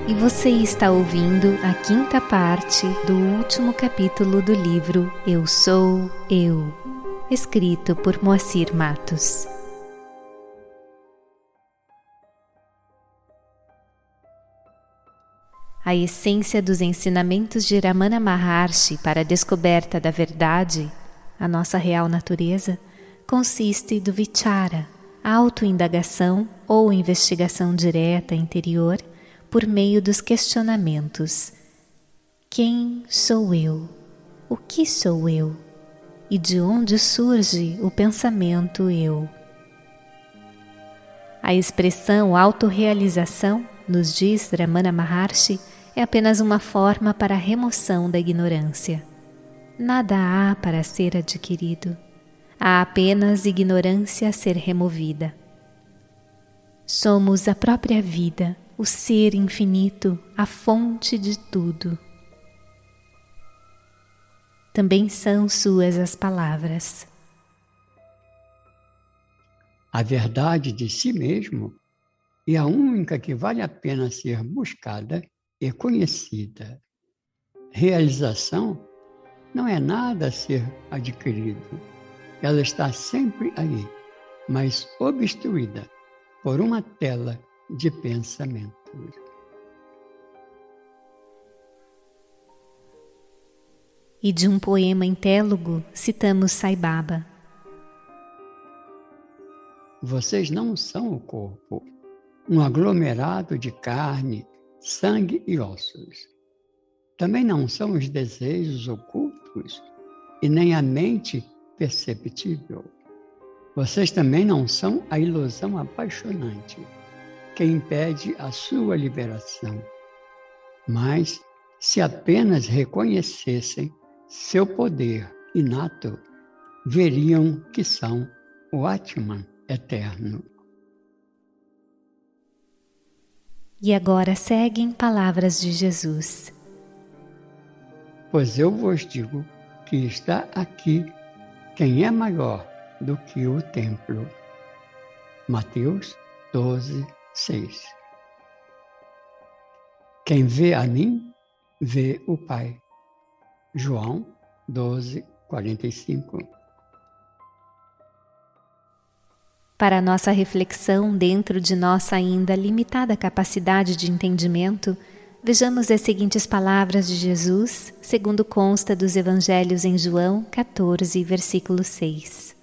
e você está ouvindo a quinta parte do último capítulo do livro Eu Sou Eu, escrito por Moacir Matos. A essência dos ensinamentos de Ramana Maharshi para a descoberta da verdade, a nossa real natureza, consiste do vichara, autoindagação ou investigação direta interior por meio dos questionamentos: quem sou eu? O que sou eu? E de onde surge o pensamento eu? A expressão autorrealização, nos diz Ramana Maharshi, é apenas uma forma para a remoção da ignorância. Nada há para ser adquirido. Há apenas ignorância a ser removida. Somos a própria vida, o ser infinito, a fonte de tudo. Também são suas as palavras. A verdade de si mesmo é a única que vale a pena ser buscada e conhecida. Realização não é nada a ser adquirido. Ela está sempre aí, mas obstruída por uma tela de pensamento. E de um poema em Telugu, citamos Sai Baba. Vocês não são o corpo, um aglomerado de carne, sangue e ossos. Também não são os desejos ocultos e nem a mente perceptível. Vocês também não são a ilusão apaixonante que impede a sua liberação. Mas, se apenas reconhecessem seu poder inato, veriam que são o Atman eterno. E agora seguem palavras de Jesus. Pois eu vos digo que está aqui quem é maior do que o templo. Mateus 12, 6. Quem vê a mim, vê o Pai. João 12, 45. Para nossa reflexão dentro de nossa ainda limitada capacidade de entendimento, vejamos as seguintes palavras de Jesus, segundo consta dos Evangelhos em João 14, versículo 6.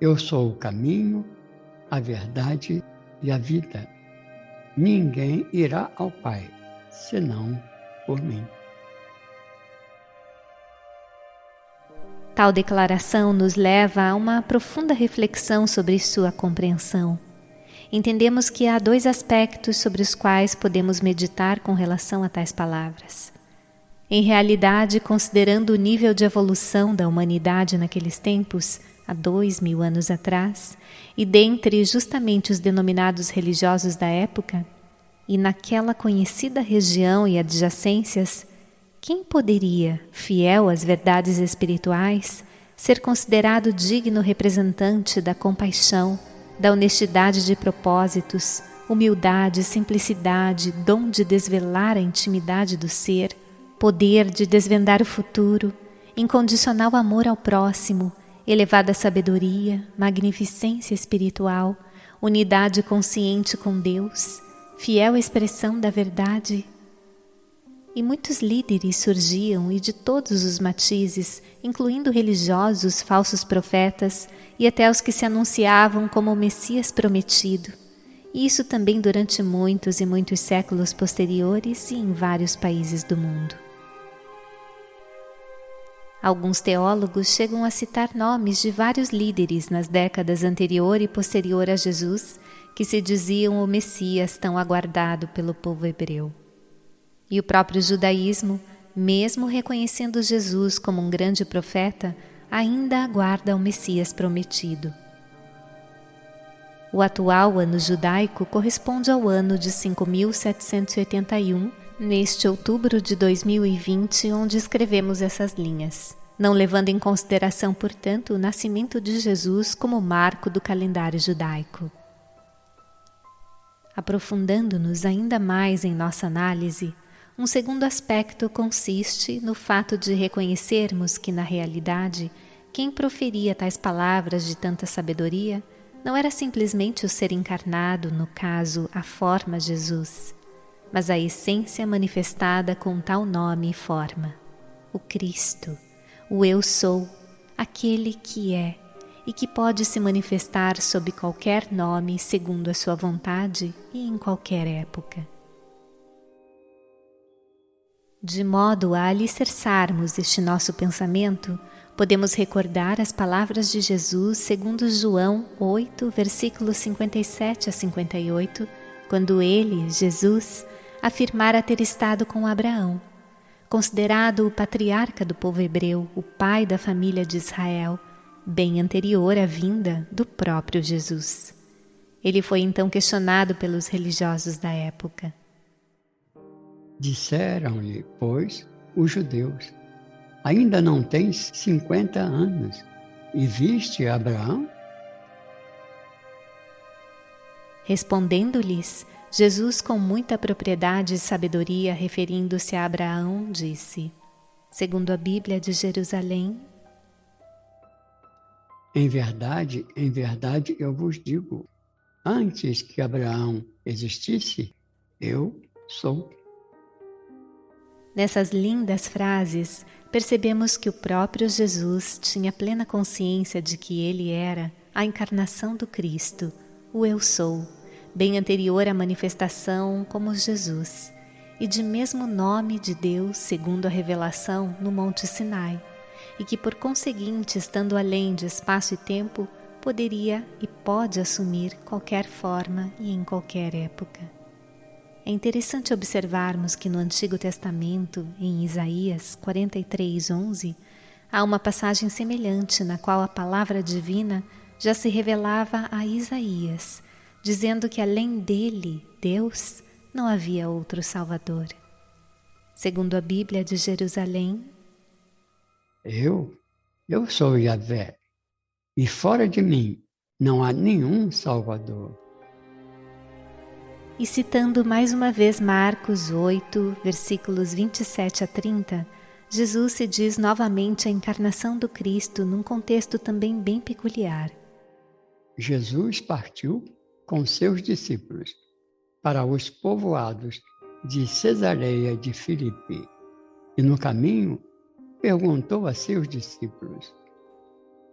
Eu sou o caminho, a verdade e a vida. Ninguém irá ao Pai, senão por mim. Tal declaração nos leva a uma profunda reflexão sobre sua compreensão. Entendemos que há dois aspectos sobre os quais podemos meditar com relação a tais palavras. Em realidade, considerando o nível de evolução da humanidade naqueles tempos, há 2000 anos atrás, e dentre justamente os denominados religiosos da época, e naquela conhecida região e adjacências, quem poderia, fiel às verdades espirituais, ser considerado digno representante da compaixão, da honestidade de propósitos, humildade, simplicidade, dom de desvelar a intimidade do ser, poder de desvendar o futuro, incondicional amor ao próximo, elevada sabedoria, magnificência espiritual, unidade consciente com Deus, fiel expressão da verdade? E muitos líderes surgiam e de todos os matizes, incluindo religiosos, falsos profetas e até os que se anunciavam como o Messias prometido. E isso também durante muitos e muitos séculos posteriores e em vários países do mundo. Alguns teólogos chegam a citar nomes de vários líderes nas décadas anterior e posterior a Jesus, que se diziam o Messias tão aguardado pelo povo hebreu. E o próprio judaísmo, mesmo reconhecendo Jesus como um grande profeta, ainda aguarda o Messias prometido. O atual ano judaico corresponde ao ano de 5.781, neste outubro de 2020, onde escrevemos essas linhas, não levando em consideração, portanto, o nascimento de Jesus como marco do calendário judaico. Aprofundando-nos ainda mais em nossa análise, um segundo aspecto consiste no fato de reconhecermos que, na realidade, quem proferia tais palavras de tanta sabedoria não era simplesmente o ser encarnado, no caso, a forma Jesus, mas a essência manifestada com tal nome e forma, o Cristo, o Eu Sou, aquele que é e que pode se manifestar sob qualquer nome segundo a sua vontade e em qualquer época. De modo a alicerçarmos este nosso pensamento, podemos recordar as palavras de Jesus segundo João 8, versículos 57 a 58, quando ele, Jesus, afirmara ter estado com Abraão, considerado o patriarca do povo hebreu, o pai da família de Israel, bem anterior à vinda do próprio Jesus. Ele foi então questionado pelos religiosos da época. Disseram-lhe, pois, os judeus: ainda não tens 50 anos e viste Abraão? Respondendo-lhes, Jesus, com muita propriedade e sabedoria, referindo-se a Abraão, disse, segundo a Bíblia de Jerusalém: em verdade, eu vos digo, antes que Abraão existisse, eu sou. Nessas lindas frases, percebemos que o próprio Jesus tinha plena consciência de que ele era a encarnação do Cristo, o Eu Sou, bem anterior à manifestação como Jesus, e de mesmo nome de Deus segundo a revelação no Monte Sinai, e que por conseguinte, estando além de espaço e tempo, poderia e pode assumir qualquer forma e em qualquer época. É interessante observarmos que no Antigo Testamento, em Isaías 43:11, há uma passagem semelhante na qual a palavra divina já se revelava a Isaías, dizendo que além dele, Deus, não havia outro Salvador. Segundo a Bíblia de Jerusalém: Eu sou Yahvé, e fora de mim não há nenhum Salvador. E citando mais uma vez Marcos 8, versículos 27 a 30, Jesus se diz novamente a encarnação do Cristo num contexto também bem peculiar. Jesus partiu com seus discípulos para os povoados de Cesareia de Filipe e no caminho perguntou a seus discípulos: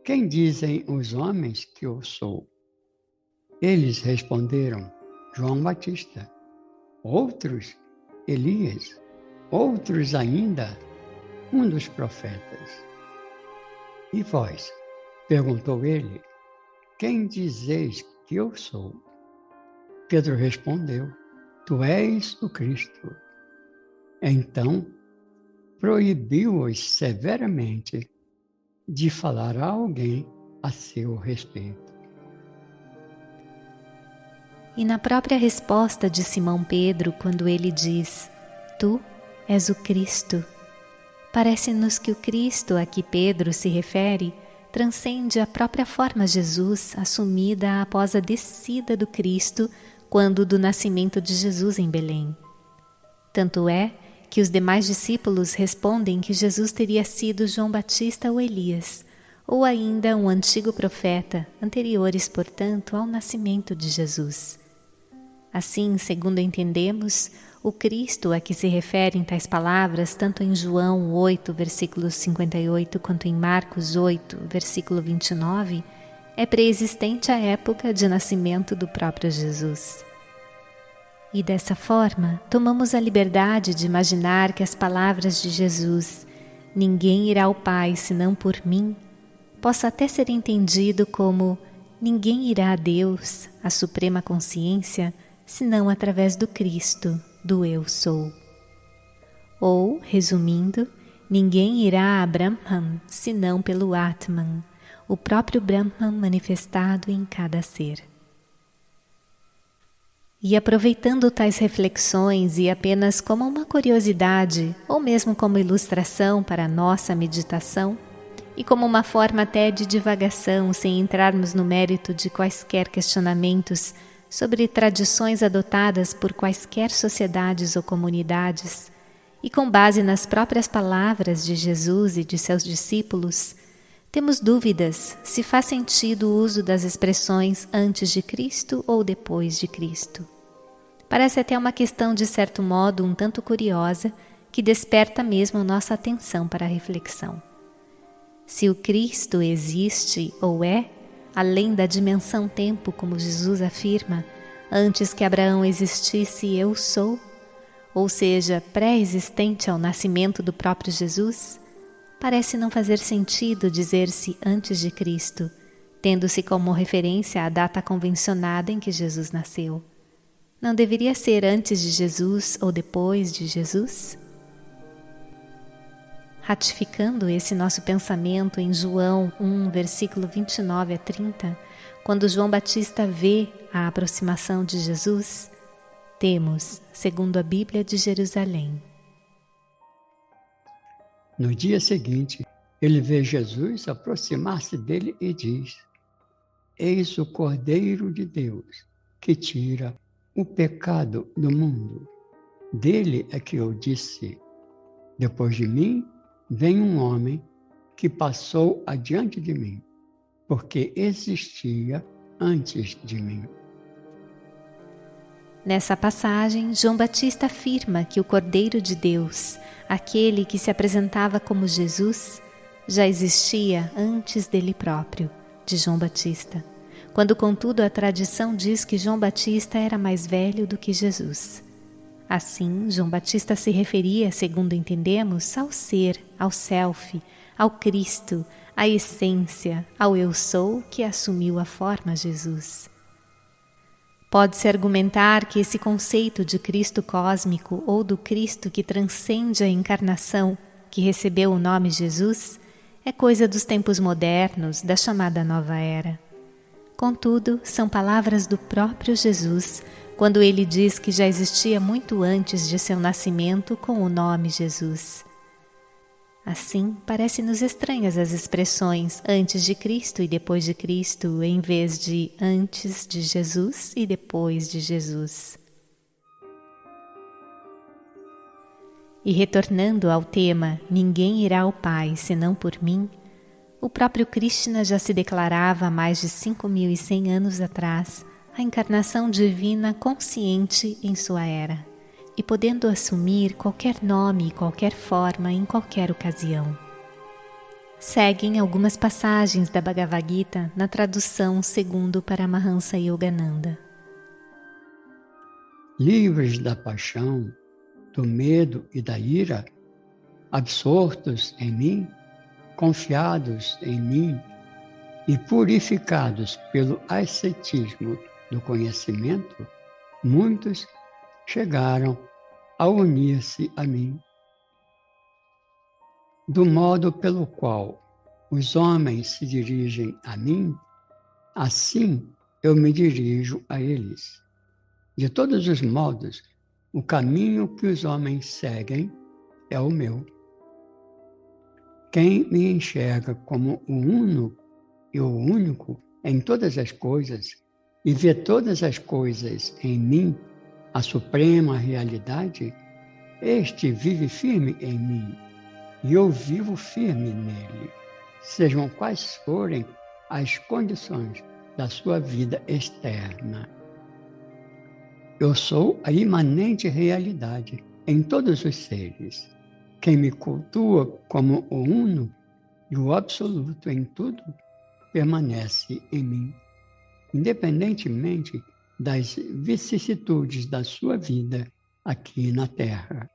quem dizem os homens que eu sou? Eles responderam: João Batista, outros Elias, outros ainda um dos profetas. E vós? Perguntou ele: quem dizeis que eu sou? Pedro respondeu: tu és o Cristo. Então proibiu-os severamente de falar a alguém a seu respeito. E na própria resposta de Simão Pedro, quando ele diz: tu és o Cristo, parece-nos que o Cristo a que Pedro se refere transcende a própria forma Jesus assumida após a descida do Cristo quando do nascimento de Jesus em Belém. Tanto é que os demais discípulos respondem que Jesus teria sido João Batista ou Elias, ou ainda um antigo profeta, anteriores, portanto, ao nascimento de Jesus. Assim, segundo entendemos, o Cristo a que se referem tais palavras, tanto em João 8, versículo 58, quanto em Marcos 8, versículo 29, é pré-existente à época de nascimento do próprio Jesus. E dessa forma, tomamos a liberdade de imaginar que as palavras de Jesus, ninguém irá ao Pai senão por mim, possa até ser entendido como ninguém irá a Deus, a suprema consciência, senão através do Cristo, do Eu Sou. Ou, resumindo, ninguém irá a Brahman senão pelo Atman, o próprio Brahman manifestado em cada ser. E aproveitando tais reflexões e apenas como uma curiosidade, ou mesmo como ilustração para a nossa meditação, e como uma forma até de divagação, sem entrarmos no mérito de quaisquer questionamentos sobre tradições adotadas por quaisquer sociedades ou comunidades, e com base nas próprias palavras de Jesus e de seus discípulos, temos dúvidas se faz sentido o uso das expressões antes de Cristo ou depois de Cristo. Parece até uma questão de certo modo um tanto curiosa, que desperta mesmo nossa atenção para a reflexão. Se o Cristo existe ou é, além da dimensão tempo, como Jesus afirma, antes que Abraão existisse, eu sou, ou seja, pré-existente ao nascimento do próprio Jesus, parece não fazer sentido dizer-se antes de Cristo, tendo-se como referência a data convencionada em que Jesus nasceu. Não deveria ser antes de Jesus ou depois de Jesus? Ratificando esse nosso pensamento em João 1, versículo 29 a 30, quando João Batista vê a aproximação de Jesus, temos, segundo a Bíblia de Jerusalém. No dia seguinte, ele vê Jesus aproximar-se dele e diz: Eis o Cordeiro de Deus, que tira o pecado do mundo. Dele é que eu disse: depois de mim vem um homem que passou adiante de mim, porque existia antes de mim. Nessa passagem, João Batista afirma que o Cordeiro de Deus, aquele que se apresentava como Jesus, já existia antes dele próprio, de João Batista, quando, contudo, a tradição diz que João Batista era mais velho do que Jesus. Assim, João Batista se referia, segundo entendemos, ao ser, ao self, ao Cristo, à essência, ao eu sou que assumiu a forma Jesus. Pode-se argumentar que esse conceito de Cristo cósmico ou do Cristo que transcende a encarnação, que recebeu o nome Jesus, é coisa dos tempos modernos, da chamada Nova Era. Contudo, são palavras do próprio Jesus, quando ele diz que já existia muito antes de seu nascimento com o nome Jesus. Assim, parece-nos estranhas as expressões antes de Cristo e depois de Cristo, em vez de antes de Jesus e depois de Jesus. E retornando ao tema Ninguém irá ao Pai senão por mim, o próprio Krishna já se declarava há mais de 5.100 anos atrás a encarnação divina consciente em sua era, e podendo assumir qualquer nome e qualquer forma em qualquer ocasião. Seguem algumas passagens da Bhagavad Gita na tradução segundo Paramahansa Yogananda. Livres da paixão, do medo e da ira, absortos em mim, confiados em mim e purificados pelo ascetismo do conhecimento, muitos chegaram a unir-se a mim. Do modo pelo qual os homens se dirigem a mim, assim eu me dirijo a eles. De todos os modos, o caminho que os homens seguem é o meu. Quem me enxerga como o uno e o único em todas as coisas e vê todas as coisas em mim, a suprema realidade, este vive firme em mim e eu vivo firme nele, sejam quais forem as condições da sua vida externa. Eu sou a imanente realidade em todos os seres. Quem me cultua como o uno e o absoluto em tudo, permanece em mim, independentemente das vicissitudes da sua vida aqui na Terra.